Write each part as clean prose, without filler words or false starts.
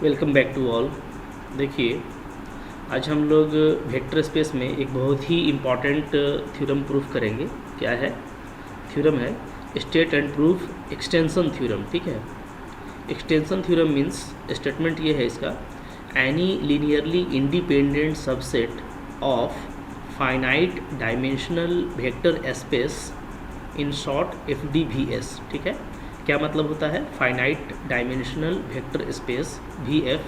Welcome back to all. देखिए, आज हम लोग वेक्टर स्पेस में एक बहुत ही इम्पॉर्टेंट थ्योरम प्रूफ करेंगे। क्या है? थ्योरम है state and proof extension theorem. ठीक है, एक्सटेंशन थ्योरम मीन्स स्टेटमेंट ये है इसका, any linearly independent subset of finite dimensional vector space in short FDVS। ठीक है, क्या मतलब होता है? Finite dimensional vector space VF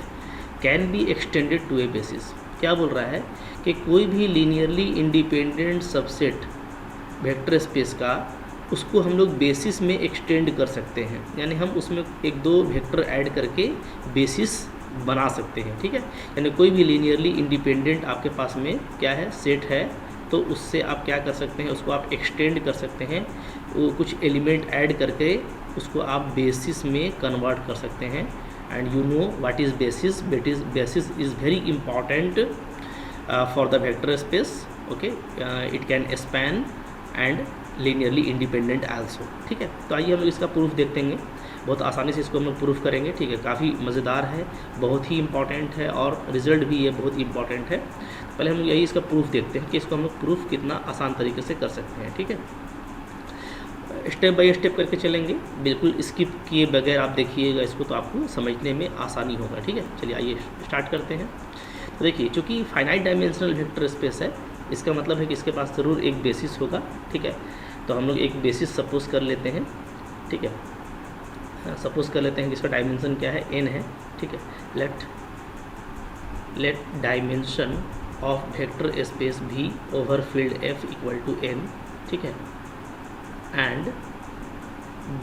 can be extended to a basis. क्या बोल रहा है कि कोई भी linearly independent subset vector space का उसको हम लोग बेसिस में एक्सटेंड कर सकते हैं, यानी हम उसमें एक दो वेक्टर ऐड करके बेसिस बना सकते हैं। ठीक है, यानी कोई भी लीनियरली इंडिपेंडेंट आपके पास में क्या है, सेट है, तो उससे आप क्या कर सकते हैं, उसको आप एक्सटेंड कर सकते हैं, वो कुछ एलिमेंट ऐड करके उसको आप बेसिस में कन्वर्ट कर सकते हैं। And you know what is basis. Basis is very important for the vector space. Okay, it can span and linearly independent also. ठीक है, तो आइए हम लोग इसका प्रूफ देखते हैं। बहुत आसानी से इसको हम लोग प्रूफ करेंगे। ठीक है, काफ़ी मज़ेदार है, बहुत ही इंपॉर्टेंट है और रिजल्ट भी ये बहुत इंपॉर्टेंट है। पहले हम यही इसका प्रूफ देखते हैं कि इसको हम लोग प्रूफ कितना आसान तरीके से कर सकते हैं। ठीक है, स्टेप बाय स्टेप करके चलेंगे, बिल्कुल स्किप किए बगैर आप देखिएगा इसको, तो आपको समझने में आसानी होगा। ठीक है, चलिए आइए स्टार्ट करते हैं। तो देखिए, चूँकि फाइनाइट डायमेंशनल वेक्टर स्पेस है, इसका मतलब है कि इसके पास ज़रूर एक बेसिस होगा। ठीक है, तो हम लोग एक बेसिस सपोज कर लेते हैं। ठीक है, सपोज कर लेते हैं कि इसका डायमेंशन क्या है, n है। ठीक है, let dimension of vector space V over field F equal to n। ठीक है, and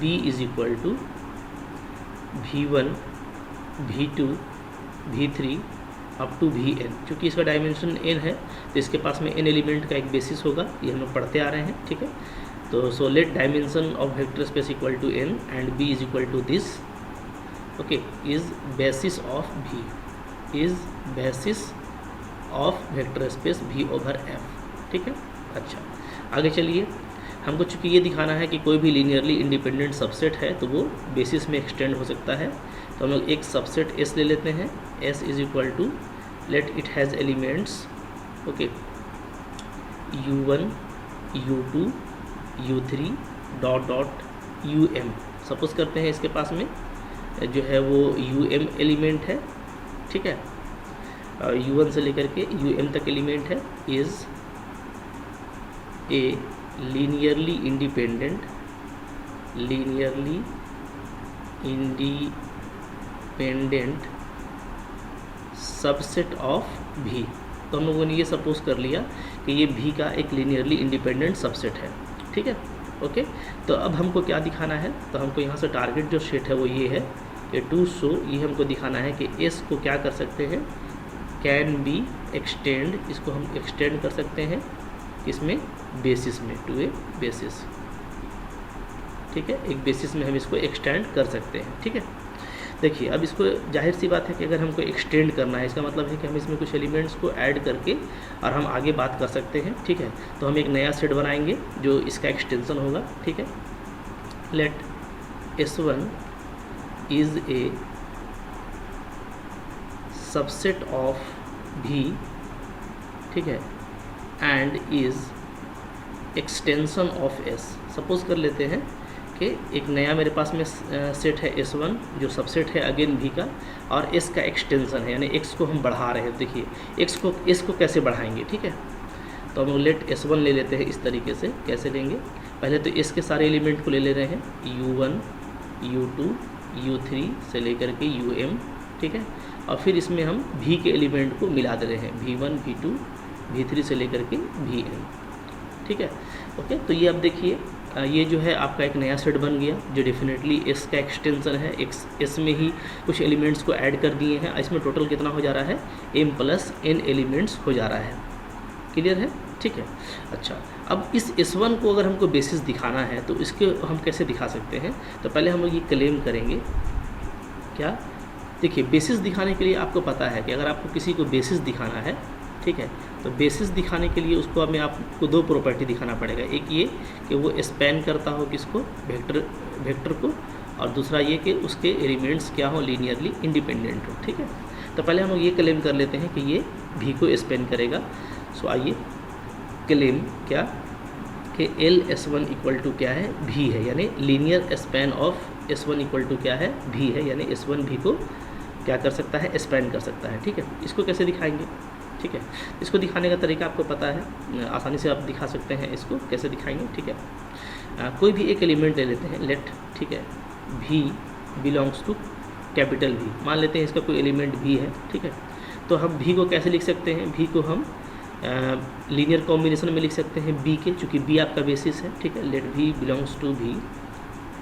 B is equal to V1 V2 V3 up to Vn। चूँकि इसका डायमेंशन n है, तो इसके पास में n एलिमेंट का एक बेसिस होगा, ये हम लोग पढ़ते आ रहे हैं। ठीक है, तो so let dimension of vector space equal to n and B is equal to this. Okay, is basis of V, is basis of vector space V over F। ठीक है, अच्छा आगे चलिए। हमको चूँकि ये दिखाना है कि कोई भी लीनियरली इंडिपेंडेंट सबसेट है तो वो बेसिस में एक्सटेंड हो सकता है, तो हम लोग एक सबसेट S ले लेते हैं। S is equal to, let it has elements, okay, U1 U2 U3 dot dot UM। Suppose करते हैं इसके पास में जो है वो UM एलिमेंट है। ठीक है, U1 से लेकर के UM तक एलिमेंट है। Is a linearly independent subset of V। तो हम लोगों ने ये सपोज कर लिया कि ये V का एक लीनियरली इंडिपेंडेंट सबसेट है। ठीक है, ओके, तो अब हमको क्या दिखाना है, तो हमको यहाँ से टारगेट जो सेट है वो ये है कि टू शो, ये हमको दिखाना है कि S को क्या कर सकते हैं, कैन बी एक्सटेंड, इसको हम एक्सटेंड कर सकते हैं इसमें बेसिस में, टू ए बेसिस। ठीक है, एक बेसिस में हम इसको एक्सटेंड कर सकते हैं। ठीक है, देखिए अब इसको जाहिर सी बात है कि अगर हमको एक्सटेंड करना है, इसका मतलब है कि हम इसमें कुछ एलिमेंट्स को ऐड करके और हम आगे बात कर सकते हैं। ठीक है, तो हम एक नया सेट बनाएंगे जो इसका एक्सटेंशन होगा। ठीक है, let S1 is a subset of V। ठीक है, and is extension of S। Suppose कर लेते हैं कि एक नया मेरे पास में सेट है S1 जो सबसेट है अगेन V का, और S का एक्सटेंशन है, यानी X को हम बढ़ा रहे हैं। देखिए S को कैसे बढ़ाएंगे। ठीक है, तो हम लेट S1 ले लेते हैं इस तरीके से। कैसे लेंगे, पहले तो S के सारे एलिमेंट को ले ले रहे हैं, U1 U2 U3 से लेकर के UM। ठीक है, और फिर इसमें हम V के एलिमेंट को मिला दे रहे हैं, V1 V2 V3 से लेकर के Vn। ठीक है, ओके, तो ये अब देखिए ये जो है आपका एक नया सेट बन गया जो डेफिनेटली S का एक्सटेंशन है। S में ही कुछ एलिमेंट्स को ऐड कर दिए हैं, इसमें टोटल कितना हो जा रहा है, M प्लस N एलिमेंट्स हो जा रहा है। क्लियर है? ठीक है, अच्छा अब इस S1 को अगर हमको बेसिस दिखाना है तो इसके हम कैसे दिखा सकते हैं, तो पहले हम लोग ये क्लेम करेंगे। क्या? देखिए, बेसिस दिखाने के लिए आपको पता है कि अगर आपको किसी को बेसिस दिखाना है, ठीक है, तो बेसिस दिखाने के लिए उसको हमें आपको दो प्रॉपर्टी दिखाना पड़ेगा। एक ये कि वो स्पैन करता हो किसको, वेक्टर को, और दूसरा ये कि उसके एलिमेंट्स क्या हो, लीनियरली इंडिपेंडेंट हो। ठीक है, तो पहले हम लोग ये क्लेम कर लेते हैं कि ये भी को स्पेन करेगा। सो आइए क्लेम क्या कि एल S1 इक्वल टू क्या है, भी है, यानी linear span of S1 equal to क्या है, भी है, यानी S1 भी को क्या कर सकता है, स्पैन कर सकता है। ठीक है, इसको कैसे दिखाएंगे? ठीक है, इसको दिखाने का तरीका आपको पता है, आसानी से आप दिखा सकते हैं। इसको कैसे दिखाएंगे? ठीक है, कोई भी एक एलिमेंट ले लेते हैं, लेट, ठीक है, भी बिलोंग्स टू कैपिटल भी, मान लेते हैं इसका कोई एलिमेंट भी है। ठीक है, तो हम भी को कैसे लिख सकते हैं? भी को हम लीनियर कॉम्बिनेशन में लिख सकते हैं बी के, चूँकि बी आपका बेसिस है। ठीक है, let B belongs to B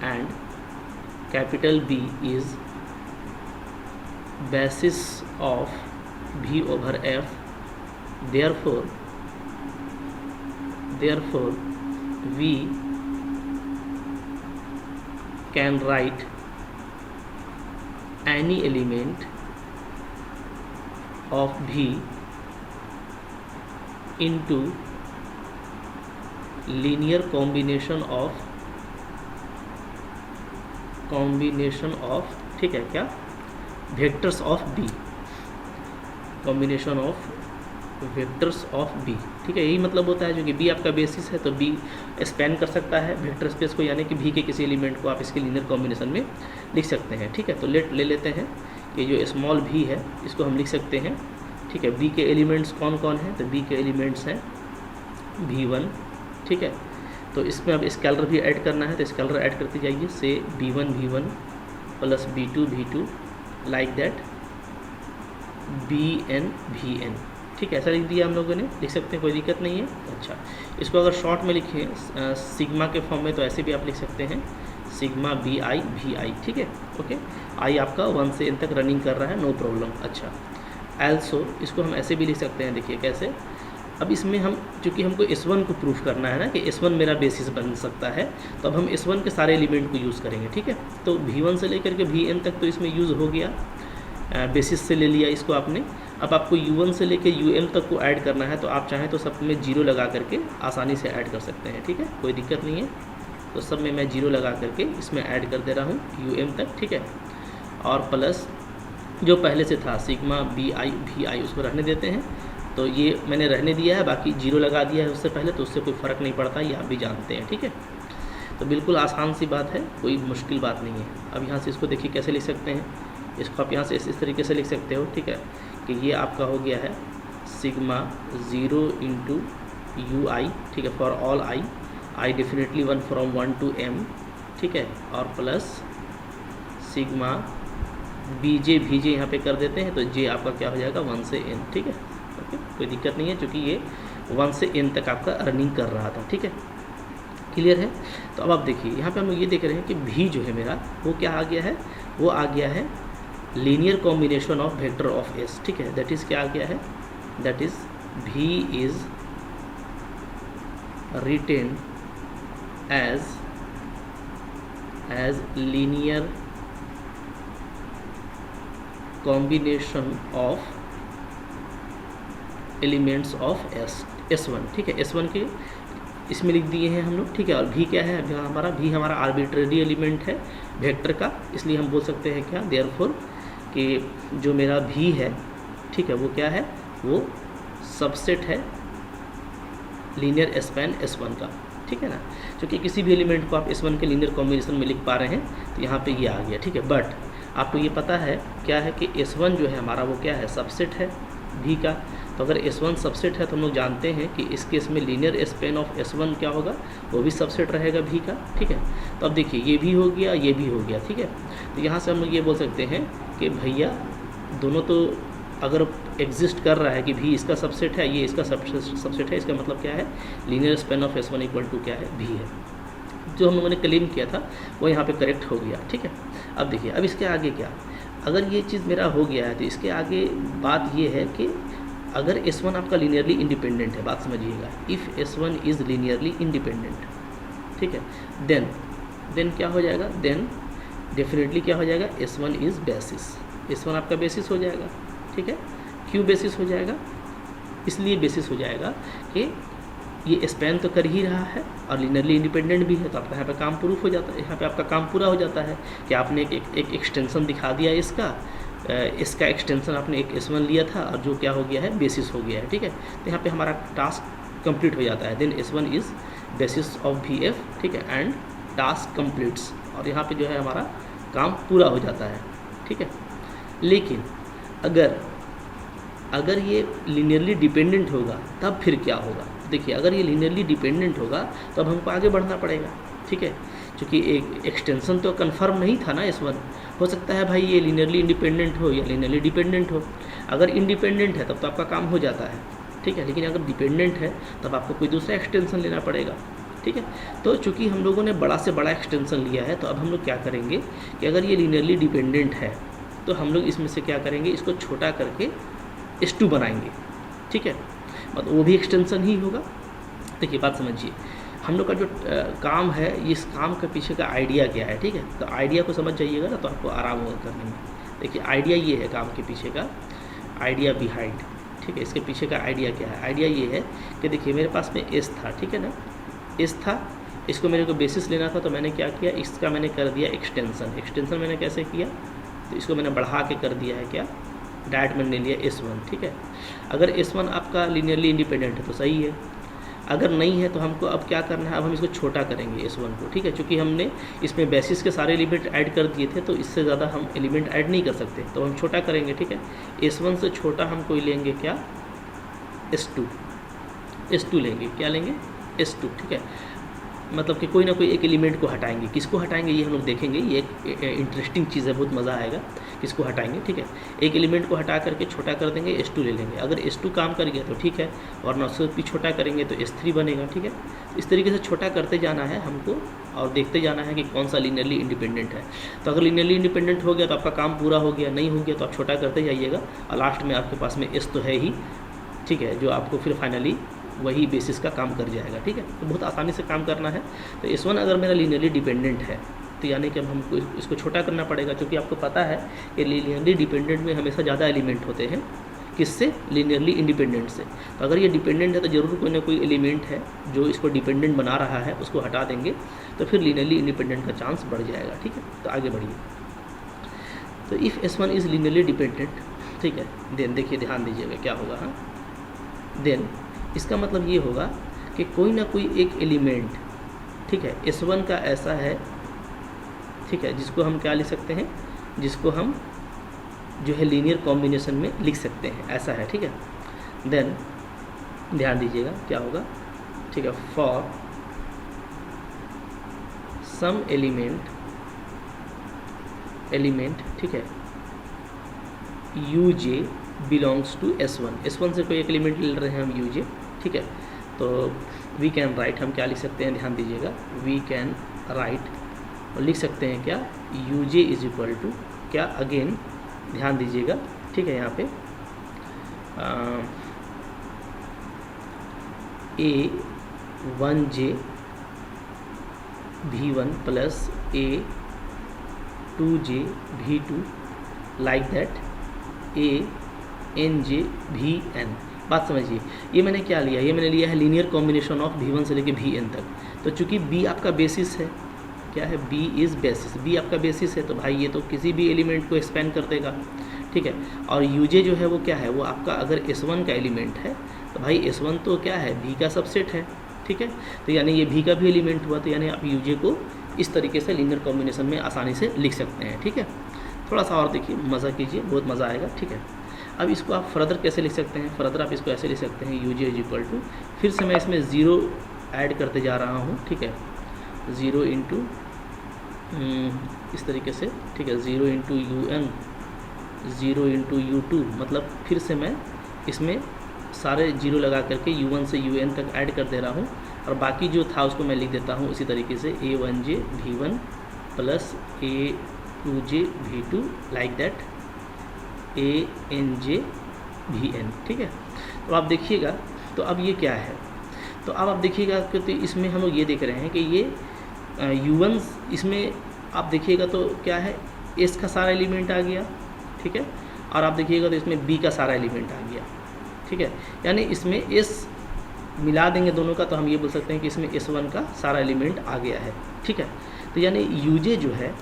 and capital B is basis of V over F, therefore we can write any element of V into linear combination of ठीक है क्या, vectors of B, combination of vectors of B. ठीक है, यही मतलब होता है, जो कि बी आपका बेसिस है तो बी स्पैन कर सकता है वेक्टर स्पेस को, यानी कि बी के किसी एलिमेंट को आप इसके लीनियर कॉम्बिनेशन में लिख सकते हैं। ठीक है, तो ले लेते हैं कि जो स्मॉल भी है इसको हम लिख सकते हैं। ठीक है, बी के एलिमेंट्स कौन कौन हैं? तो बी के एलिमेंट्स हैं V1। ठीक है, तो इसमें अब स्केलर भी ऐड करना है, तो स्केलर ऐड करते जाइए, से B1 V1 plus B2 V2 like that BN VN। ठीक है, ऐसा लिख दिया हम लोगों ने, लिख सकते हैं, कोई दिक्कत नहीं है। अच्छा, इसको अगर शॉर्ट में लिखें सिग्मा के फॉर्म में, तो ऐसे भी आप लिख सकते हैं सिग्मा BI VI। ठीक है, ओके, आई आपका 1 से n तक रनिंग कर रहा है, नो प्रॉब्लम। अच्छा, एल्सो इसको हम ऐसे भी लिख सकते हैं, देखिए कैसे। अब इसमें हम चूँकि हमको S1 को प्रूफ करना है ना कि S1 मेरा बेसिस बन सकता है, तो अब हम S1 के सारे एलिमेंट को यूज़ करेंगे। ठीक है, तो V1 से लेकर के VN तक तो इसमें यूज़ हो गया, बेसिस से ले लिया इसको आपने। अब आपको U1 से लेकर UM तक को ऐड करना है, तो आप चाहें तो सब में 0 लगा करके आसानी से ऐड कर सकते हैं। ठीक है, कोई दिक्कत नहीं है, तो सब में मैं 0 लगा करके इसमें ऐड कर दे रहा हूँ UM तक। ठीक है, और प्लस जो पहले से था सिग्मा BI VI उसको रहने देते हैं, तो ये मैंने रहने दिया है, बाकी 0 लगा दिया है उससे पहले, तो उससे कोई फ़र्क नहीं पड़ता, ये आप भी जानते हैं। ठीक है, तो बिल्कुल आसान सी बात है, कोई मुश्किल बात नहीं है। अब यहाँ से इसको देखिए कैसे लिख सकते हैं, इसको आप यहाँ से इस तरीके से लिख सकते हो। ठीक है, कि ये आपका हो गया है सिग्मा 0 इंटू UI। ठीक है, for all I definitely 1 from 1 to M। ठीक है, और प्लस सिग्मा BJ VJ यहाँ पे कर देते हैं, तो J आपका क्या हो जाएगा 1 से N। ठीक है, ओके, कोई दिक्कत नहीं है, क्योंकि ये 1 से n तक आपका रनिंग कर रहा था। ठीक है, क्लियर है। तो अब आप देखिए यहाँ पे हम ये देख रहे हैं कि भी जो है मेरा वो क्या आ गया है, वो आ गया है linear combination of vector of S। ठीक है, दैट इज़ क्या आ गया है, that is B is written as linear combination of elements of S1। ठीक है, S1 के इसमें लिख दिए हैं हम लोग। ठीक है, और भी क्या है, भी हमारा आर्बिट्रेरी एलिमेंट है वेक्टर का, इसलिए हम बोल सकते हैं क्या, देयरफॉर कि जो मेरा भी है, ठीक है, वो क्या है, वो सबसेट है लीनियर स्पैन S1 का। ठीक है ना, क्योंकि किसी भी एलिमेंट को आप S1 के लीनियर कॉम्बिनेशन में लिख पा रहे हैं, तो यहाँ पे ये आ गया। ठीक है, बट आपको ये पता है क्या है कि S1 जो है हमारा वो क्या है, सबसेट है भी का। तो अगर S1 सबसेट है तो हम लोग जानते हैं कि इस केस में लीनियर स्पैन ऑफ S1 क्या होगा, वो भी सबसेट रहेगा भी का। ठीक है, तो अब देखिए ये भी हो गया, ये भी हो गया। ठीक है, तो यहाँ से हम लोग ये बोल सकते हैं कि भैया दोनों तो अगर एग्जिस्ट कर रहा है कि भी इसका सबसेट है, ये इसका सबसेट है, इसका मतलब क्या है, linear span of S1 equal to क्या है, भी है। जो हम लोगों ने क्लेम किया था वो यहाँ पे करेक्ट हो गया। ठीक है, अब देखिए अब इसके आगे क्या, अगर ये चीज़ मेरा हो गया है तो इसके आगे बात ये है कि अगर S1 आपका लीनियरली इंडिपेंडेंट है, बात समझिएगा, if S1 is linearly independent, ठीक है, देन क्या हो जाएगा, देन डेफिनेटली क्या हो जाएगा, S1 इज़ बेसिस, S1 आपका बेसिस हो जाएगा। ठीक है, क्यों बेसिस हो जाएगा, इसलिए बेसिस हो जाएगा कि ये स्पैन तो कर ही रहा है और लीनियरली इंडिपेंडेंट भी है, तो आपका यहाँ पे काम प्रूफ हो जाता है, यहाँ पे आपका काम पूरा हो जाता है कि आपने एक एक्सटेंशन दिखा दिया इसका एक्सटेंशन आपने एक S1 लिया था और जो क्या हो गया है, बेसिस हो गया है। ठीक है, तो यहाँ पे हमारा टास्क कंप्लीट हो जाता है। Then S1 is basis of VF, ठीक है, एंड टास्क कंप्लीट्स, और यहाँ पे जो है हमारा काम पूरा हो जाता है। ठीक है, लेकिन अगर ये लीनियरली डिपेंडेंट होगा तब फिर क्या होगा। देखिए, अगर ये लीनियरली डिपेंडेंट होगा तो अब हमको आगे बढ़ना पड़ेगा। ठीक है, क्योंकि एक एक्सटेंशन तो कंफर्म नहीं था ना S1, हो सकता है भाई ये लीनियरली इंडिपेंडेंट हो या लीनियरली डिपेंडेंट हो। अगर इंडिपेंडेंट है तब तो आपका काम हो जाता है। ठीक है, लेकिन अगर डिपेंडेंट है तब आपको कोई दूसरा एक्सटेंशन लेना पड़ेगा। ठीक है, तो चूंकि हम लोगों ने बड़ा से बड़ा एक्सटेंशन लिया है, तो अब हम लोग क्या करेंगे कि अगर ये लीनियरली डिपेंडेंट है तो हम लोग इसमें से क्या करेंगे, इसको छोटा करके S2 बनाएंगे। ठीक है, मतलब वो भी एक्सटेंशन ही होगा। देखिए, बात समझिए, हम लोग का जो काम है, इस काम के पीछे का आइडिया क्या है। ठीक है, तो आइडिया को समझ जाइएगा ना, तो आपको आराम होगा करने में। देखिए, आइडिया ये है, काम के पीछे का आइडिया बिहाइंड। ठीक है, इसके पीछे का आइडिया क्या है। आइडिया ये है कि देखिए, मेरे पास में S था, ठीक है ना, S था, इसको मेरे को बेसिस लेना था, तो मैंने क्या किया, इसका मैंने कर दिया एक्सटेंशन मैंने कैसे किया, तो इसको मैंने बढ़ा के कर दिया है क्या, डायरेक्ट मैंने लिया S1। ठीक है, अगर S1 आपका लीनियरली इंडिपेंडेंट है तो सही है, अगर नहीं है तो हमको अब क्या करना है, अब हम इसको छोटा करेंगे S1 को। ठीक है, क्योंकि हमने इसमें बेसिस के सारे एलिमेंट ऐड कर दिए थे, तो इससे ज़्यादा हम एलिमेंट ऐड नहीं कर सकते, तो हम छोटा करेंगे। ठीक है, S1 से छोटा हम कोई लेंगे क्या, S2 लेंगे, क्या लेंगे, S2। ठीक है, मतलब कि कोई ना कोई एक एलिमेंट को हटाएंगे। किसको हटाएंगे ये हम लोग देखेंगे, ये एक इंटरेस्टिंग चीज़ है, बहुत मज़ा आएगा। किसको हटाएंगे, ठीक है, एक एलिमेंट को हटा करके छोटा कर देंगे, S2 ले लेंगे। अगर S2 काम कर गया तो ठीक है, और ना उससे भी छोटा करेंगे तो S3 बनेगा। ठीक है, इस तरीके से छोटा करते जाना है हमको और देखते जाना है कि कौन सा लीनियरली इंडिपेंडेंट है। तो अगर लीनियरली इंडिपेंडेंट हो गया तो आपका काम पूरा हो गया, नहीं हो गया तो आप छोटा करते जाइएगा और लास्ट में आपके पास में S तो है ही। ठीक है, जो आपको फिर फाइनली वही बेसिस का काम कर जाएगा। ठीक है, तो बहुत आसानी से काम करना है। तो S1 अगर मेरा लीनियरली डिपेंडेंट है तो यानी कि अब हमको इसको छोटा करना पड़ेगा, क्योंकि आपको पता है कि लीनियरली डिपेंडेंट में हमेशा ज़्यादा एलिमेंट होते हैं, किससे, लीनियरली इंडिपेंडेंट से। तो अगर ये डिपेंडेंट है तो ज़रूर कोई ना कोई एलिमेंट है जो इसको डिपेंडेंट बना रहा है, उसको हटा देंगे तो फिर लीनियरली इंडिपेंडेंट का चांस बढ़ जाएगा। ठीक है, तो आगे बढ़िए। तो if S1 is linearly dependent, ठीक है, देन देखिए, ध्यान दीजिएगा क्या होगा। हाँ, देन इसका मतलब ये होगा कि कोई ना कोई एक एलिमेंट, ठीक है, S1 का ऐसा है, ठीक है, जिसको हम क्या लिख सकते हैं, जिसको हम जो है लीनियर कॉम्बिनेशन में लिख सकते हैं, ऐसा है। ठीक है, देन ध्यान दीजिएगा क्या होगा। ठीक है, फॉर सम एलिमेंट, ठीक है, UJ बिलोंग्स टू S1 से कोई एक एलिमेंट ले रहे हैं हम UJ। ठीक है, तो वी कैन राइट, हम क्या लिख सकते हैं, ध्यान दीजिएगा, वी कैन राइट और लिख सकते हैं क्या, UJ इज इक्वल टू क्या, अगेन ध्यान दीजिएगा। ठीक है, यहाँ पे A1J V1 plus A2J V2 like that ANJ VN। बात समझिए, ये मैंने क्या लिया, ये मैंने लिया है लीनियर कॉम्बिनेशन ऑफ V1 से लेके Vn तक। तो चूंकि B आपका बेसिस है, क्या है, B इज़ बेसिस, B आपका बेसिस है, तो भाई ये तो किसी भी एलिमेंट को एक्सपेंड कर देगा। ठीक है, और UJ जो है वो क्या है, वो आपका अगर S1 का एलिमेंट है तो भाई S1 तो क्या है, B का सबसेट है। ठीक है, तो यानी ये B का भी एलिमेंट हुआ, तो यानी आप UJ को इस तरीके से लीनियर कॉम्बिनेशन में आसानी से लिख सकते हैं। ठीक है, थोड़ा सा और देखिए, मज़ा कीजिए, बहुत मज़ा आएगा। ठीक है, अब इसको आप फर्दर कैसे लिख सकते हैं, फर्दर आप इसको ऐसे लिख सकते हैं, UJ इज इक्वल टू, फिर से मैं इसमें ज़ीरो ऐड करते जा रहा हूँ। ठीक है, 0 इंटू इस तरीके से, ठीक है, 0 इंटू UN, 0 इंटू U2, मतलब फिर से मैं इसमें सारे जीरो लगा करके U1 से UN तक ऐड कर दे रहा हूँ, और बाकी जो था उसको मैं लिख देता हूँ इसी तरीके से, A1J V1 plus A2J V2 like that ANJ VN। ठीक है, तो आप देखिएगा, तो अब ये क्या है, तो अब आप देखिएगा कि इसमें हम लोग ये देख रहे हैं कि ये U1 इसमें आप देखिएगा तो क्या है, S का सारा एलिमेंट आ गया। ठीक है, और आप देखिएगा तो इसमें B का सारा एलिमेंट आ गया। ठीक है, यानी इसमें S मिला देंगे दोनों का तो हम ये बोल सकते हैं कि इसमें S1 का सारा एलिमेंट आ गया है, ठीक है। तो यानी यूजे जो है,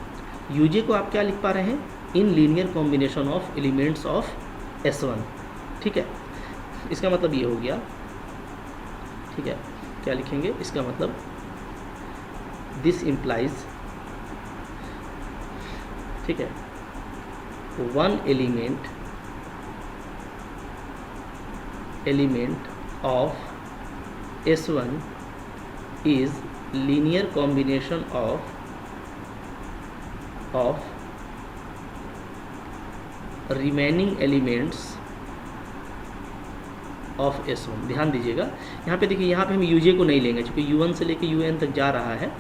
यूजे को आप क्या लिख पा रहे हैं, in linear combination of elements of S1, ठीक है। इसका मतलब ये हो गया, ठीक है। क्या लिखेंगे, इसका मतलब दिस इम्प्लाइज, ठीक है, one element of S1 is linear combination of remaining elements of S1। ध्यान दीजिएगा यहाँ पे, देखिए यहाँ पे हम यूजे को नहीं लेंगे क्योंकि U1 से लेके UN तक जा रहा है,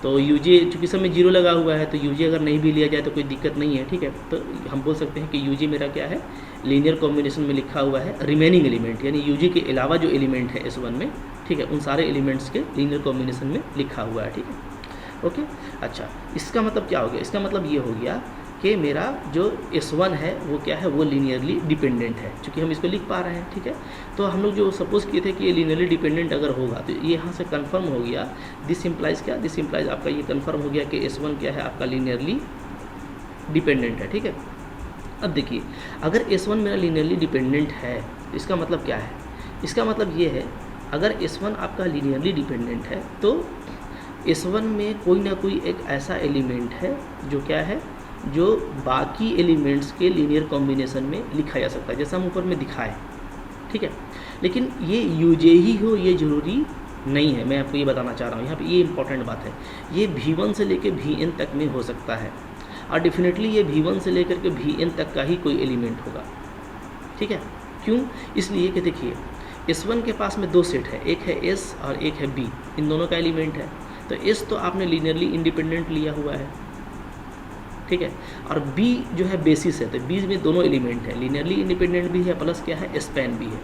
तो यूजे चूँकि सब में 0 लगा हुआ है तो यूजे अगर नहीं भी लिया जाए तो कोई दिक्कत नहीं है, ठीक है। तो हम बोल सकते हैं कि यूजे मेरा क्या है, लीनियर कॉम्बिनेशन में लिखा हुआ है रिमेनिंग एलिमेंट, यानी यूजे के अलावा जो एलिमेंट है S1 में, ठीक है, उन सारे एलिमेंट्स के लीनियर कॉम्बिनेशन में लिखा हुआ है, ठीक है, ओके। अच्छा, इसका मतलब क्या हो गया, इसका मतलब ये हो गया कि मेरा जो S1 है वो क्या है, वो लीनियरली डिपेंडेंट है, क्योंकि हम इसको लिख पा रहे हैं, ठीक है। तो हम लोग जो सपोज किए थे कि ये लीनियरली डिपेंडेंट अगर होगा तो ये यहाँ से कंफर्म हो गया, दिस इम्प्लाइज क्या, दिस इम्प्लाइज आपका ये कंफर्म हो गया कि S1 क्या है, आपका लीनियरली डिपेंडेंट है, ठीक है। अब देखिए, अगर S1 मेरा लीनियरली डिपेंडेंट है तो इसका मतलब क्या है, इसका मतलब ये है, अगर S1 आपका लीनियरली डिपेंडेंट है तो S1 में कोई ना कोई एक ऐसा एलिमेंट है जो क्या है, जो बाकी एलिमेंट्स के लीनियर कॉम्बिनेशन में लिखा जा सकता है, जैसा हम ऊपर में दिखाए, ठीक है। लेकिन ये यूजे ही हो ये ज़रूरी नहीं है, मैं आपको ये बताना चाह रहा हूँ यहाँ पे, ये इंपॉर्टेंट बात है। ये V1 से लेकर Vn तक में हो सकता है, और डेफिनेटली ये V1 से लेकर के Vn तक का ही कोई एलिमेंट होगा, ठीक है। क्यों, इसलिए कि देखिए S1 के पास में 2 सेट है, एक है S और एक है B, इन दोनों का एलिमेंट है। तो S तो आपने लीनियरली इंडिपेंडेंट लिया हुआ है, ठीक है, और B जो है बेसिस है, तो B में दोनों एलिमेंट है, लीनियरली इंडिपेंडेंट भी है प्लस क्या है, स्पैन भी है,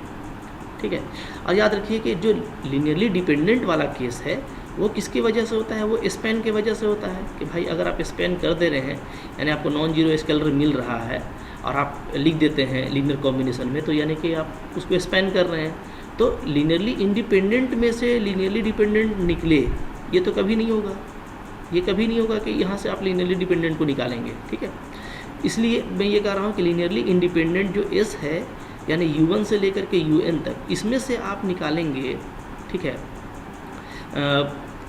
ठीक है। और याद रखिए कि जो लीनियरली डिपेंडेंट वाला केस है वो किसकी वजह से होता है, वो स्पैन की वजह से होता है कि भाई अगर आप स्पैन कर दे रहे हैं, यानी आपको नॉन जीरो स्केलर मिल रहा है और आप लिख देते हैं लीनियर कॉम्बिनेशन में, तो यानी कि आप उसको स्पैन कर रहे हैं। तो लीनियरली इंडिपेंडेंट में से लीनियरली डिपेंडेंट निकले, ये तो कभी नहीं होगा, ये कभी नहीं होगा कि यहाँ से आप लीनियरली डिपेंडेंट को निकालेंगे, ठीक है। इसलिए मैं ये कह रहा हूँ कि लीनियरली इंडिपेंडेंट जो S है, यानी U1 से लेकर के UN तक, इसमें से आप निकालेंगे, ठीक है,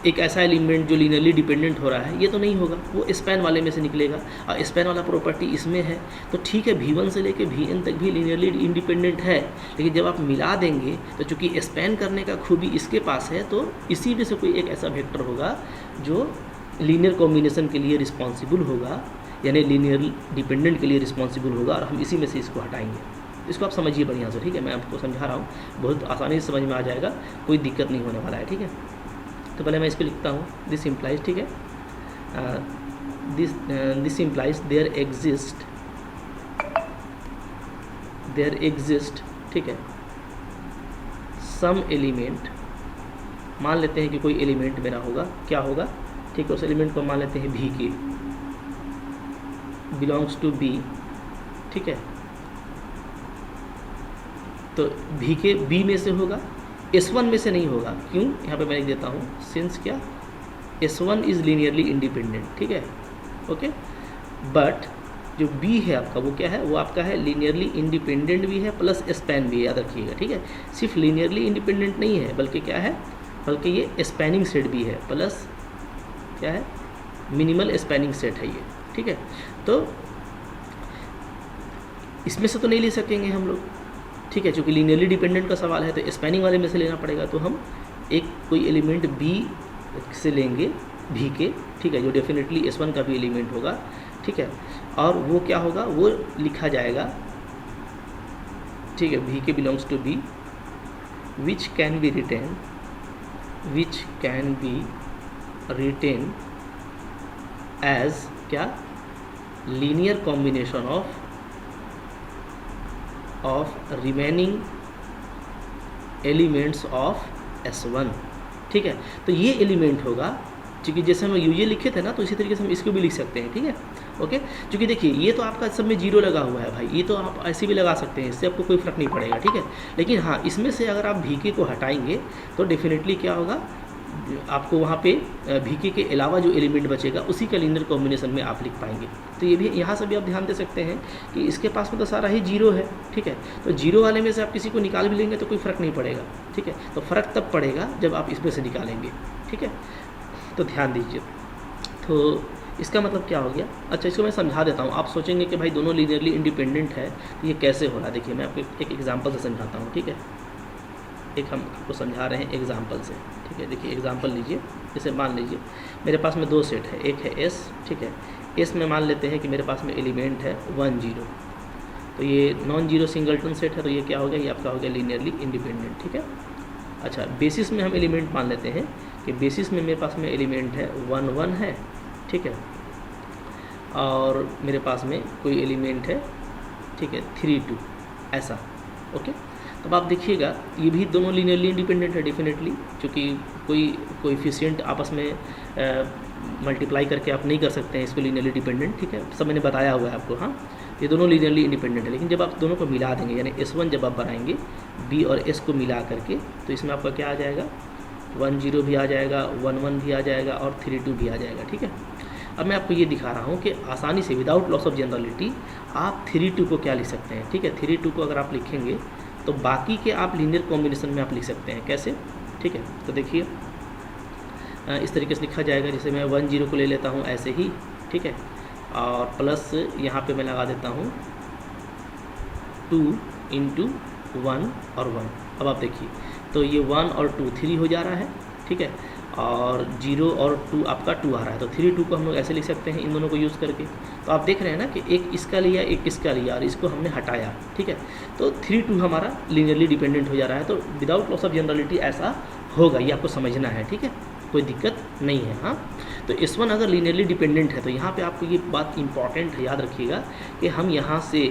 एक ऐसा एलिमेंट जो लीनियरली डिपेंडेंट हो रहा है, ये तो नहीं होगा, वो स्पैन वाले में से निकलेगा, और स्पैन वाला प्रॉपर्टी इसमें है। तो ठीक है, V1 से लेके Vn तक भी लीनियरली इंडिपेंडेंट है, लेकिन जब आप मिला देंगे तो चूंकि स्पैन करने का खूबी इसके पास है, तो इसी में से कोई एक ऐसा वेक्टर होगा जो लीनियर कॉम्बिनेशन के लिए रिस्पॉन्सिबल होगा, यानी लीनियर डिपेंडेंट के लिए रिस्पॉन्सिबल होगा, और हम इसी में से इसको हटाएंगे। इसको आप समझिए बढ़िया से, ठीक है, मैं आपको समझा रहा हूँ, बहुत आसानी से समझ में आ जाएगा, कोई दिक्कत नहीं होने वाला है, ठीक है। तो पहले मैं इसको लिखता हूँ, दिस इम्प्लाइज, ठीक है, दिस इम्प्लाइज देयर एग्जिस्ट, ठीक है, सम एलिमेंट, मान लेते हैं कि कोई एलिमेंट मेरा होगा, क्या होगा, ठीक है, उस एलिमेंट को मान लेते हैं V के, बिलोंग्स टू B, ठीक है। तो V के B में से होगा, S1 में से नहीं होगा, क्यों, यहाँ पे मैं लिख देता हूँ, सिंस क्या, S1 इज़ लीनियरली इंडिपेंडेंट, ठीक है, ओके। बट जो B है आपका, वो क्या है, वो आपका है लीनियरली इंडिपेंडेंट भी है प्लस स्पैन भी है, याद रखिएगा, ठीक है। सिर्फ लीनियरली इंडिपेंडेंट नहीं है, बल्कि क्या है, बल्कि ये स्पैनिंग सेट भी है, प्लस क्या है, मिनिमल स्पैनिंग सेट है ये, ठीक है। तो इसमें से तो नहीं ले सकेंगे हम लोग, ठीक है, चूँकि लीनियरली डिपेंडेंट का सवाल है, तो स्पैनिंग वाले में से लेना पड़ेगा। तो हम एक कोई एलिमेंट B से लेंगे, V के, ठीक है, जो डेफिनेटली S1 का भी एलिमेंट होगा, ठीक है, और वो क्या होगा, वो लिखा जाएगा, ठीक है, V के belongs to B, which can be written as क्या, linear combination of remaining elements of S1, ठीक है। तो ये एलिमेंट होगा, क्योंकि जैसे हम यूजे लिखे थे ना, तो इसी तरीके से हम इसको भी लिख सकते हैं, ठीक है, ओके, क्योंकि देखिए ये तो आपका सब में जीरो लगा हुआ है भाई, ये तो आप ऐसे भी लगा सकते हैं, इससे आपको कोई फ़र्क नहीं पड़ेगा, ठीक है। लेकिन हाँ, इसमें से अगर आप VK को हटाएंगे तो डेफिनेटली क्या होगा, आपको वहाँ पे VK के अलावा जो एलिमेंट बचेगा उसी का लीनियर कॉम्बिनेशन में आप लिख पाएंगे। तो ये भी यहाँ से भी आप ध्यान दे सकते हैं कि इसके पास में तो सारा ही जीरो है, ठीक है। तो जीरो वाले में से आप किसी को निकाल भी लेंगे तो कोई फ़र्क नहीं पड़ेगा, ठीक है। तो फ़र्क तब पड़ेगा जब आप इसमें से निकालेंगे, ठीक है। तो ध्यान दीजिए। तो इसका मतलब क्या हो गया, अच्छा इसको मैं समझा देता हूँ। आप सोचेंगे कि भाई दोनों लीनियरली इंडिपेंडेंट है तो ये कैसे हो रहा है। देखिए मैं आपको एक एग्जांपल से समझाता हूँ, ठीक है। एक हम आपको समझा रहे हैं एग्जांपल से, ठीक है। देखिए एग्जांपल लीजिए, जैसे मान लीजिए मेरे पास में दो सेट है, एक है S, ठीक है। S में मान लेते हैं कि मेरे पास में एलिमेंट है 1 0, तो ये नॉन जीरो सिंगलटन सेट है, तो ये क्या हो गया, ये आपका हो गया लीनियरली इंडिपेंडेंट, ठीक है। अच्छा बेसिस में हम एलिमेंट मान लेते हैं कि बेसिस में मेरे पास में एलिमेंट है 1 1 है, ठीक है। और मेरे पास में कोई एलिमेंट है, ठीक है, 3 2 ऐसा, ओके। तब आप देखिएगा ये भी दोनों लीनियरली इंडिपेंडेंट है डेफिनेटली, क्योंकि कोई कोएफिशिएंट आपस में मल्टीप्लाई करके आप नहीं कर सकते हैं इसको लीनियरली डिपेंडेंट, ठीक है। सब मैंने बताया हुआ है आपको, हाँ। ये दोनों लीनियरली इंडिपेंडेंट है, लेकिन जब आप दोनों को मिला देंगे यानी S1 जब आप बनाएंगे B और S को मिला करके, तो इसमें आपका क्या आ जाएगा, 1 0 भी आ जाएगा, 1 1 भी आ जाएगा और 3 2 भी आ जाएगा, ठीक है। अब मैं आपको ये दिखा रहा हूँ कि आसानी से विदाउट लॉस ऑफ जनरलिटी आप 3 2 को क्या लिख सकते हैं, ठीक है। 3 2 को अगर आप लिखेंगे तो बाकी के आप लीनियर कॉम्बिनेशन में आप लिख सकते हैं, कैसे, ठीक है। तो देखिए इस तरीके से लिखा जाएगा, जैसे मैं 1 0 को ले लेता हूँ ऐसे ही, ठीक है। और प्लस यहाँ पे मैं लगा देता हूँ 2 × 1 और 1। अब आप देखिए तो ये 1 और 2 3 हो जा रहा है, ठीक है। और 0 और 2 आपका 2 आ रहा है, तो 3 2 को हम लोग ऐसे लिख सकते हैं इन दोनों को यूज़ करके। तो आप देख रहे हैं ना कि एक इसका लिया एक इसका लिया और इसको हमने हटाया, ठीक है। तो 3 2 हमारा लीनियरली डिपेंडेंट हो जा रहा है। तो विदाउट लॉस ऑफ जनरलिटी ऐसा होगा, ये आपको समझना है, ठीक है, कोई दिक्कत नहीं है, हाँ। तो S1 अगर लीनियरली डिपेंडेंट है तो यहाँ पे आपको ये बात इंपॉर्टेंट है, याद रखिएगा कि हम यहाँ से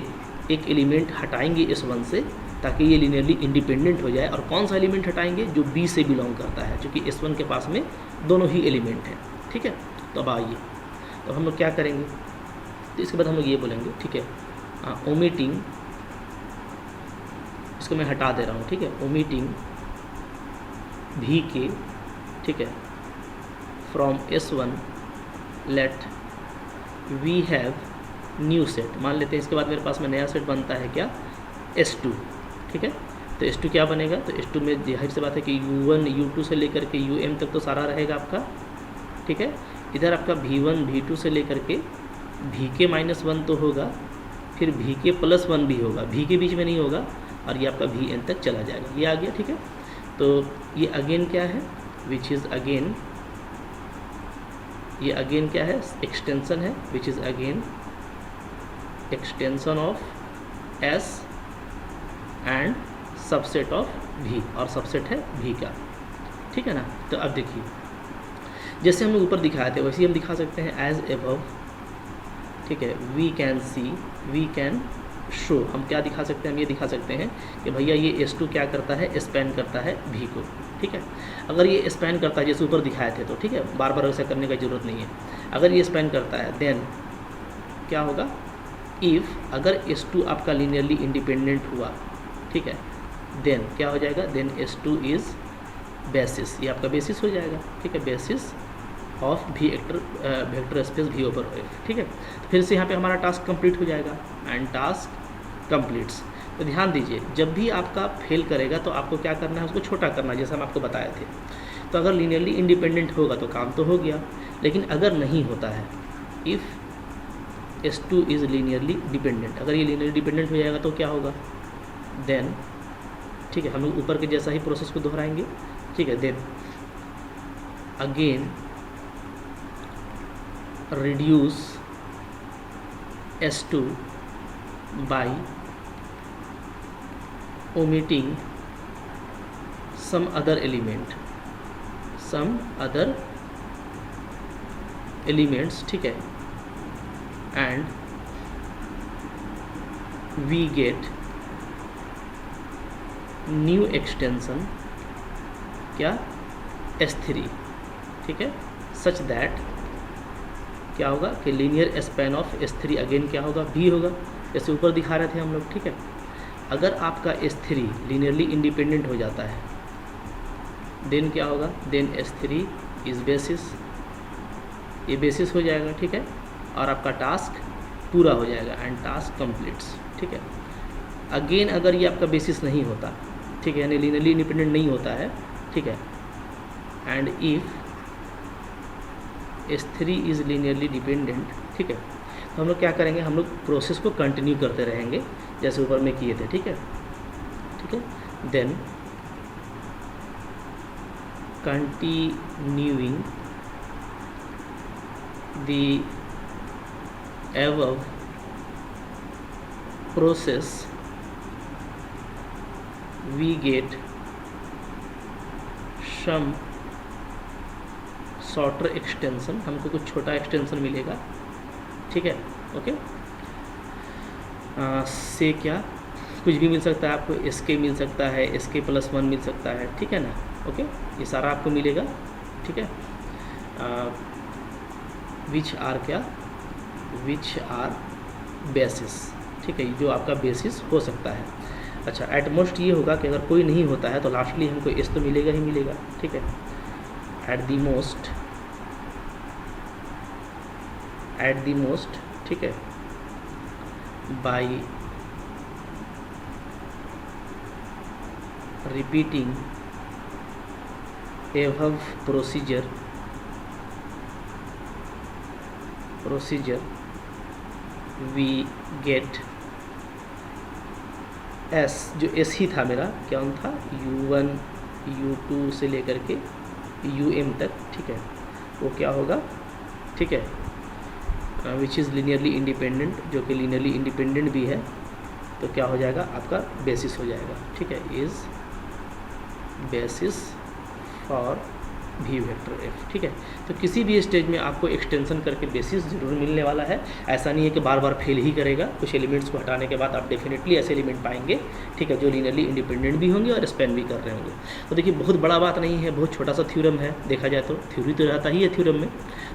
एक एलिमेंट हटाएंगे S1 से ताकि ये लीनियरली इंडिपेंडेंट हो जाए। और कौन सा एलिमेंट हटाएंगे, जो B से बिलोंग करता है, क्योंकि S1 के पास में दोनों ही एलिमेंट हैं, ठीक है। तो अब आइए, तो हम लोग क्या करेंगे, तो इसके बाद हम लोग ये बोलेंगे, ठीक है, ओमिटिंग, इसको मैं हटा दे रहा हूँ, ठीक है, ओमिटिंग VK, ठीक है, from S1 let we have new set. मान लेते हैं इसके बाद मेरे पास में नया सेट बनता है क्या, S2, ठीक है। तो S2 क्या बनेगा, तो S2 में जाहिर सी बात है कि U1 U2 से लेकर के UM तक तो सारा रहेगा आपका, ठीक है। इधर आपका V1 V2 से लेकर के VK-1 तो होगा, फिर VK+1 भी होगा, V के बीच में नहीं होगा, और ये आपका VN तक चला जाएगा, ये आ गया, ठीक है। तो ये अगेन क्या है, विच इज़ अगेन, ये अगेन क्या है, एक्सटेंशन है, which is again extension of S and subset of V, और सबसेट है V का, ठीक है ना। तो अब देखिए जैसे हम ऊपर दिखाए थे वैसे ही हम दिखा सकते हैं एज एबव, ठीक है। We can see, we can show, हम क्या दिखा सकते हैं, हम ये दिखा सकते हैं कि भैया ये S2 क्या करता है, स्पैन करता है V को, ठीक है। अगर ये स्पैन करता है जैसे ऊपर दिखाए थे तो ठीक है, बार बार वैसा करने का ज़रूरत नहीं है। अगर ये स्पैन करता है देन क्या होगा, इफ़ अगर S2 आपका लीनियरली इंडिपेंडेंट हुआ, ठीक है, देन क्या हो जाएगा, देन S2 इज़ बेसिस, ये आपका बेसिस हो जाएगा, ठीक है, basis of vector space V over F, ठीक है। तो फिर से यहाँ पे हमारा टास्क कंप्लीट हो जाएगा, एंड टास्क कंप्लीट्स। तो ध्यान दीजिए जब भी आपका फेल करेगा तो आपको क्या करना है, उसको छोटा करना है, जैसा हम आपको बताए थे। तो अगर लीनियरली इंडिपेंडेंट होगा तो काम तो हो गया, लेकिन अगर नहीं होता है, if S2 is linearly dependent, अगर ये लीनियरली डिपेंडेंट हो जाएगा तो क्या होगा, देन, ठीक है, हम लोग ऊपर के जैसा ही प्रोसेस को दोहराएंगे, ठीक है। Then again reduce S2 by omitting some other element, some other elements, ठीक है, and we get new extension क्या, S3, ठीक है, such that क्या होगा कि linear span of S3 again क्या होगा, भी होगा, जैसे ऊपर दिखा रहे थे हम लोग, ठीक है। अगर आपका S3 लीनियरली इंडिपेंडेंट हो जाता है देन क्या होगा, देन S3 इज़ बेसिस, ये बेसिस हो जाएगा, ठीक है, और आपका टास्क पूरा हो जाएगा एंड टास्क कंप्लीट्स, ठीक है। अगेन अगर ये आपका बेसिस नहीं होता, ठीक है, यानी लीनियरली इंडिपेंडेंट नहीं होता है, ठीक है, and if S3 is linearly dependent, ठीक है, तो हम लोग क्या करेंगे, हम लोग प्रोसेस को कंटिन्यू करते रहेंगे जैसे ऊपर में किए थे, ठीक है, ठीक है। Then continuing the above process we get some shorter extension, हमको कुछ छोटा एक्सटेंशन मिलेगा, ठीक है, ओके। से क्या कुछ भी मिल सकता है आपको, SK मिल सकता है, SK+1 मिल सकता है, ठीक है ना, ओके, ये सारा आपको मिलेगा, ठीक है। विच आर क्या, विच आर बेसिस, ठीक है, जो आपका बेसिस हो सकता है। अच्छा, एट मोस्ट ये होगा कि अगर कोई नहीं होता है तो लास्टली हमको S तो मिलेगा ही मिलेगा, ठीक है। एट द मोस्ट, ठीक है, by repeating above procedure we get S, जो S ही था मेरा, क्या था, U1 U2 से लेकर के UM तक, ठीक है, वो क्या होगा, ठीक है, विच इज़ लीनियरली इंडिपेंडेंट, जो कि लीनियरली इंडिपेंडेंट भी है, तो क्या हो जाएगा, आपका बेसिस हो जाएगा, ठीक है, is basis for V vector F, ठीक है। तो किसी भी स्टेज में आपको एक्सटेंशन करके बेसिस जरूर मिलने वाला है, ऐसा नहीं है कि बार बार फेल ही करेगा, कुछ एलिमेंट्स को हटाने के बाद आप डेफिनेटली ऐसे एलिमेंट पाएंगे, ठीक है, जो लीनियरली इंडिपेंडेंट भी होंगे और स्पैन भी कर रहे होंगे। तो देखिए बहुत बड़ा बात नहीं है, बहुत छोटा सा थ्योरम है, देखा जाए तो थ्योरी तो रहता ही है थ्योरम में,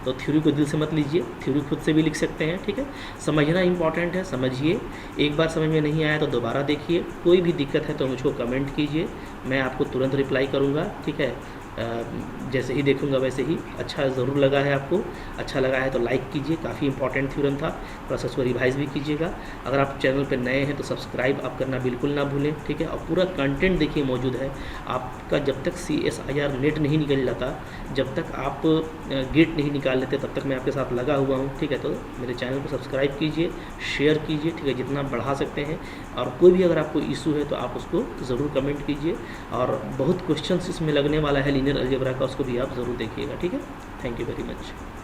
तो थ्योरी को दिल से मत लीजिए, थ्योरी खुद से भी लिख सकते हैं, ठीक है। समझना इंपॉर्टेंट है, समझिए, एक बार समझ में नहीं आया तो दोबारा देखिए, कोई भी दिक्कत है तो मुझको कमेंट कीजिए, मैं आपको तुरंत रिप्लाई करूँगा, ठीक है। जैसे ही देखूंगा वैसे ही। अच्छा ज़रूर लगा है आपको, अच्छा लगा है तो लाइक कीजिए, काफ़ी इंपॉर्टेंट थ्योरम था, थोड़ा सा उसको रिवाइज भी कीजिएगा। अगर आप चैनल पर नए हैं तो सब्सक्राइब आप करना बिल्कुल ना भूलें, ठीक है। और पूरा कंटेंट देखिए मौजूद है आपका, जब तक CSIR नेट नहीं निकल जाता, जब तक आप गेट नहीं निकाल लेते, तब तक मैं आपके साथ लगा हुआ हूँ, ठीक है। तो मेरे चैनल को सब्सक्राइब कीजिए, शेयर कीजिए, ठीक है, जितना बढ़ा सकते हैं। और कोई भी अगर आपको इशू है तो आप उसको ज़रूर कमेंट कीजिए। और बहुत क्वेश्चन इसमें लगने वाला है लीनियर अलजेब्रा का, उसको भी आप ज़रूर देखिएगा, ठीक है। Thank you very much.